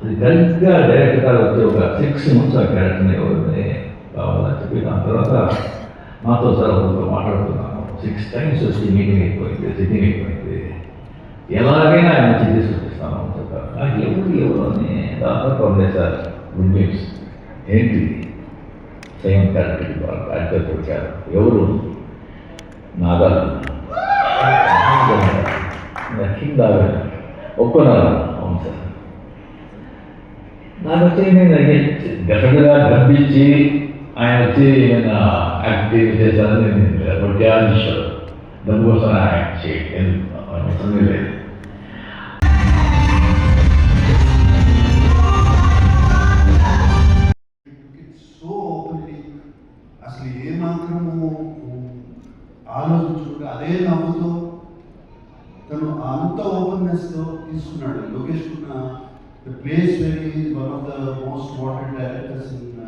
అది కరెక్ట్గా డైరెక్ట్గా వచ్చి ఒక 6 months ఆ క్యారెక్టర్ని ఎవరిని కావాలని చెప్పి దాని తర్వాత మాతో సరఫరాతో మాట్లాడుతున్నాను. 6 times వచ్చి మీటింగ్ అయిపోయింది, సిట్టింగ్ అయిపోయింది, ఎలాగైనా ఆయన వచ్చి తీసుకొచ్చిస్తాను అని చెప్పారు. నాకు ఎవరు అని దాదాపు ఉన్నాయి సార్. గుడ్ న్యూస్ ఏంటి, సేమ్ క్యారెక్టర్ యాక్టర్ వచ్చారు. ఎవరు? నాగాలు కింద ఒప్పుకున్నారు. అవును సార్. నాకు వచ్చి నేను డెఫినెట్గా డబ్బిచ్చి ఆయన వచ్చి ఏమైనా యాక్టివ్ చేశారని నేను త్యాగేశ్వరు డబ్బు కోసం యాక్ట్ చేయలేదు. లేదు. సో ఓపెన్లీ అసలు ఏమాత్రము ఆలోచించుకుంటే అదే నవ్వుతో తను అంత ఓపెన్నెస్తో తీసుకున్నాడు. లోకేష్ ఉన్న the place very one of the most wanted directors in